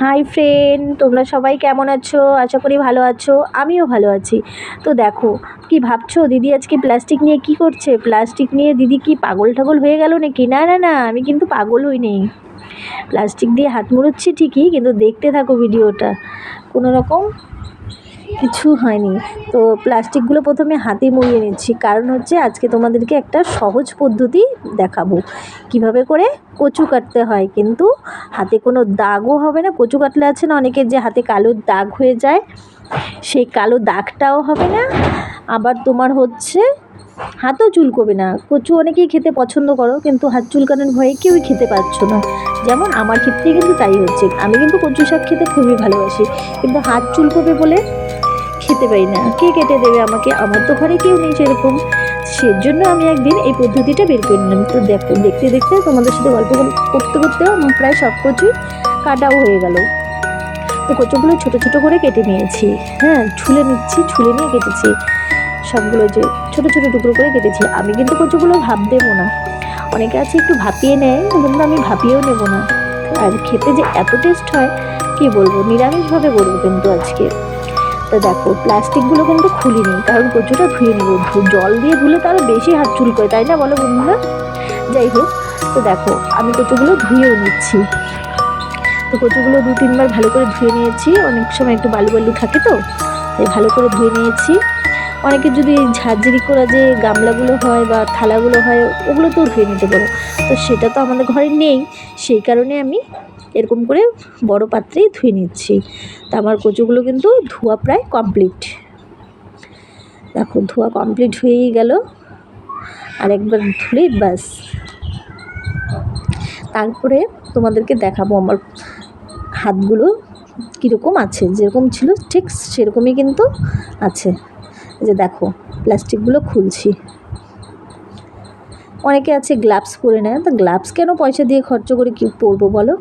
Hi friend, তোমরা সবাই কেমন আছো? আশা করি ভালো আছো। আমিও ভালো আছি। তো দেখো, কি ভাবছো দিদি আজকে প্লাস্টিক নিয়ে কি করছে? প্লাস্টিক নিয়ে দিদি কি পাগল ঠাগল হয়ে গেল নাকি? না না না, আমি কিন্তু পাগল হইনি। প্লাস্টিক দিয়ে হাত মুড়োচ্ছি ঠিকই, কিন্তু দেখতে থাকো ভিডিওটা। কোনো রকম কিছু হয়নি। তো প্লাস্টিকগুলো প্রথমে হাতে মুড়িয়ে নিচ্ছি, কারণ হচ্ছে আজকে তোমাদেরকে একটা সহজ পদ্ধতি দেখাবো কিভাবে করে কচু কাটতে হয়, কিন্তু হাতে কোনো দাগও হবে না। কচু কাটলে আছে না অনেকের যে হাতে কালো দাগ হয়ে যায়, সেই কালো দাগটাও হবে না। আবার তোমার হচ্ছে হাতও চুলকোবে না। কচু অনেকেই খেতে পছন্দ করো, কিন্তু হাত চুলকানোর ভয়ে কেউই খেতে পারছো না। যেমন আমার ক্ষেত্রে কিন্তু তাই হচ্ছে। আমি কিন্তু কচু শাক খেতে খুবই ভালোবাসি, কিন্তু হাত চুলকোবে বলে খেতে পারি না। কে কেটে দেবে আমাকে? আমার তো ঘরে কেউ নেই সেরকম। সেজন্য আমি একদিন এই পদ্ধতিটা বের করে নিলাম। তো দেখো, দেখতে দেখতে তোমাদের সাথে গল্প করতে করতেও প্রায় সব কচুই কাটাও হয়ে গেল। তো কচুগুলো ছোট ছোট করে কেটে নিয়েছি। হ্যাঁ, ছুলে নিচ্ছি, ছুলে নিয়ে কেটেছি সবগুলো, যে ছোট ছোট টুকরো করে কেটেছি। আমি কিন্তু কচুগুলো ভাপ দেবো না। অনেকে আছে একটু ভাপিয়ে নেয়, কিন্তু আমি ভাপিয়েও নেবো না। আর খেতে যে এত টেস্ট হয় কি বলবো। নিরামিষভাবে করবো কিন্তু আজকে। তো দেখো, প্লাস্টিকগুলো কিন্তু খুলিনি, কারণ কচুটা ধুয়ে নেবো। জল দিয়ে ধুলে তো আরও বেশি হাত চুলকোয়, তাই না বলো বন্ধুরা? যাই হোক, তো দেখো আমি কচুগুলো ধুয়েও নিচ্ছি। তো কচুগুলো 2-3 বার ভালো করে ধুয়ে নিয়েছি। অনেক সময় একটু বালু বালু থাকে, তো তাই ভালো করে ধুয়ে নিয়েছি। অনেকের যদি ঝাঁঝরি করা যে গামলাগুলো হয় বা থালাগুলো হয়, ওগুলো তো ধুয়ে নিতে পারো। তো সেটা তো আমাদের ঘরে নেই, সেই কারণে আমি এরকম করে বড় পাত্রেই ধুয়ে নিচ্ছি। তা আমার কচুগুলো কিন্তু ধোয়া প্রায় কমপ্লিট। দেখো, ধোয়া কমপ্লিট হয়েই গেল। আর একবার ধুলেই ব্যাস। তারপরে তোমাদেরকে দেখাবো আমার হাতগুলো কীরকম আছে। যেরকম ছিল ঠিক সেরকমই কিন্তু আছে। এই যে দেখো, প্লাস্টিকগুলো খুলছি। অনেকে আছে গ্লাভস পরে নেয়, তো গ্লাভস কেন পয়সা দিয়ে খরচ করে কি পরবো বলো?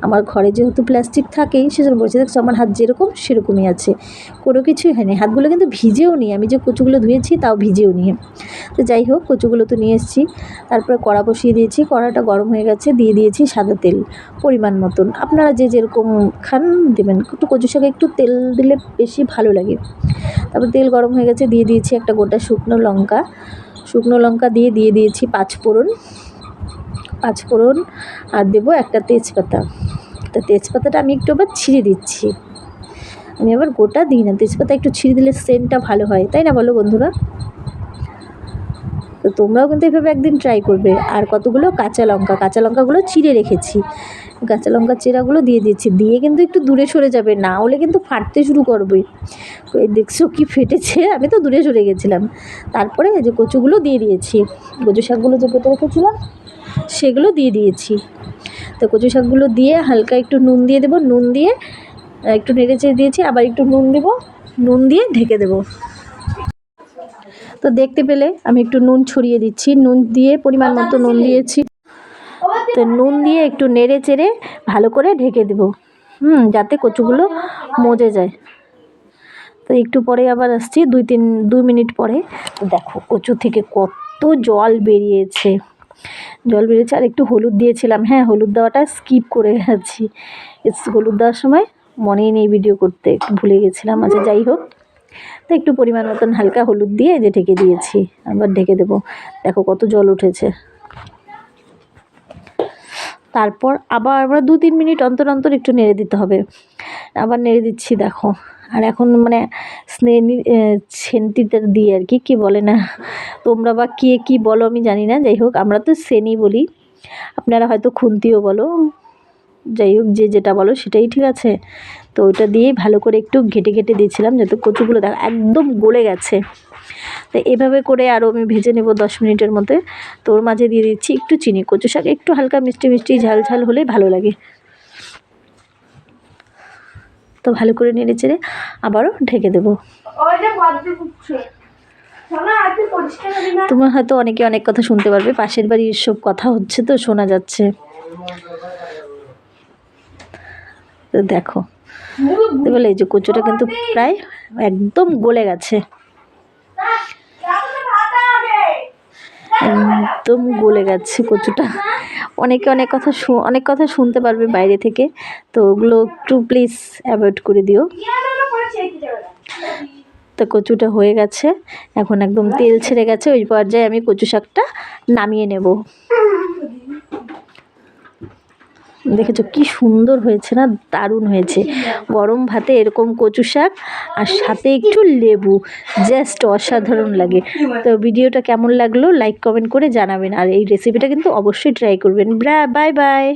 আমার ঘরে যেহেতু প্লাস্টিক থাকেই, সেজন্য বলছি। দেখছো আমার হাত যেরকম সেরকমই আছে, কোনো কিছুই হয়নি। হাতগুলো কিন্তু ভিজেও নি, আমি যে কচুগুলো ধুয়েছি তাও ভিজেও নিয়ে। তো যাই হোক, কচুগুলো তো নিয়ে এসেছি। তারপরে কড়া বসিয়ে দিয়েছি, কড়াটা গরম হয়ে গেছে, দিয়ে দিয়েছি সাদা তেল পরিমাণ মতন। আপনারা যে যেরকম খান দেবেন। একটু কচু শাকে একটু তেল দিলে বেশি ভালো লাগে। তারপর তেল গরম হয়ে গেছে, দিয়ে দিয়েছি একটা গোটা শুকনো লঙ্কা দিয়ে দিয়েছি পাঁচফোড়ন, আর দেবো একটা তেজপাতা। তেজপাতাটা আমি একটু আবার ছিঁড়ে দিচ্ছি। আমি আবার গোটা দিই না, তেজপাতা একটু ছিঁড়ে দিলে সেন্টটা ভালো হয়, তাই না বলো বন্ধুরা? তো তোমরাও কিন্তু এভাবে একদিন ট্রাই করবে। আর কতগুলো কাঁচা লঙ্কাগুলো চিড়ে রেখেছি। কাঁচা লঙ্কা চিরাগুলো দিয়ে দিচ্ছি। দিয়ে কিন্তু একটু দূরে সরে যাবে, না হলে কিন্তু ফাটতে শুরু করবে। ওই দেখছো কি ফেটেছে, আমি তো দূরে সরে গেছিলাম। তারপরে এই যে কচুগুলো দিয়ে দিয়েছি, কচু শাকগুলো যে কেটে রেখেছিলাম সেগুলো দিয়ে দিয়েছি। তো কচু শাকগুলো দিয়ে হালকা একটু নুন দিয়ে দেবো, নুন দিয়ে একটু নেড়ে চেড়ে দিয়েছি, আবার একটু নুন দেবো, নুন দিয়ে ঢেকে দেবো। তো দেখতে পেলে আমি একটু নুন ছড়িয়ে দিচ্ছি, নুন দিয়ে পরিমাণ মতো নুন দিয়েছি। তো নুন দিয়ে একটু নেড়ে চেড়ে ভালো করে ঢেকে দেবো, যাতে কচুগুলো মজে যায়। তো একটু পরে আবার আসছি, 2 মিনিট পরে। দেখো, কচু থেকে কত জল বেরিয়েছে। আর একটু হলুদ দিয়েছিলাম। হ্যাঁ, হলুদ দেওয়াটা স্কিপ করে গেছি। হলুদ দেওয়ার সময় মনেই নেই ভিডিও করতে, একটু ভুলে গেছিলাম। আচ্ছা, যাই হোক, তো একটু পরিমাণ মতন হালকা হলুদ দিয়ে যে ঢেকে দিয়েছি। আবার ঢেকে দেবো। দেখো কত জল উঠেছে। তারপর আবার 2-3 মিনিট অন্তর অন্তর একটু নেড়ে দিতে হবে। আবার নেড়ে দিচ্ছি, দেখো। আর এখন মানে সেন্টিটা দিয়ে আর কি বলে না, তোমরা বা কে কী বলো আমি জানি না। যাই হোক, আমরা তো সেনি বলি, আপনারা হয়তো খুন্তিও বলো। যাই হোক, যে যেটা বলো সেটাই ঠিক আছে। তো ওইটা দিয়েই ভালো করে একটু ঘেটে দিয়েছিলাম, যাতে কচুগুলো দেখো একদম গলে গেছে। তো এভাবে করে আরও আমি ভেজে নেব 10 মিনিটের মধ্যে। তো ওর মাঝে দিয়ে দিচ্ছি একটু চিনি। কচু শাক একটু হালকা মিষ্টি ঝাল হলেই ভালো লাগে। তো ভালো করে নেড়ে চেড়ে আবারও ঢেকে দেবো। তোমার হয়তো অনেকে অনেক কথা শুনতে পারবে, পাশের বাড়ির সব কথা হচ্ছে, তো শোনা যাচ্ছে। তো দেখো, বলে এই যে কচুটা কিন্তু প্রায় একদম গলে গেছে, একদম গলে গেছে কচুটা। অনেকে অনেক কথা শুনতে পারবে বাইরে থেকে, তো ওগুলো একটু প্লিজ অ্যাভয়েড করে দিও। তো কচুটা হয়ে গেছে, এখন একদম তেল ছেড়ে গেছে, ওই পর্যায়ে আমি কচু শাকটা নামিয়ে নেব। দেখেছো কি সুন্দর হয়েছে না, দারুণ হয়েছে। গরম ভাতে এরকম কচু শাক আর সাথে একটু লেবু, জাস্ট অসাধারণ লাগে। তো ভিডিওটা কেমন লাগলো লাইক কমেন্ট করে জানাবেন, আর এই রেসিপিটা কিন্তু অবশ্যই ট্রাই করবেন। Bye bye.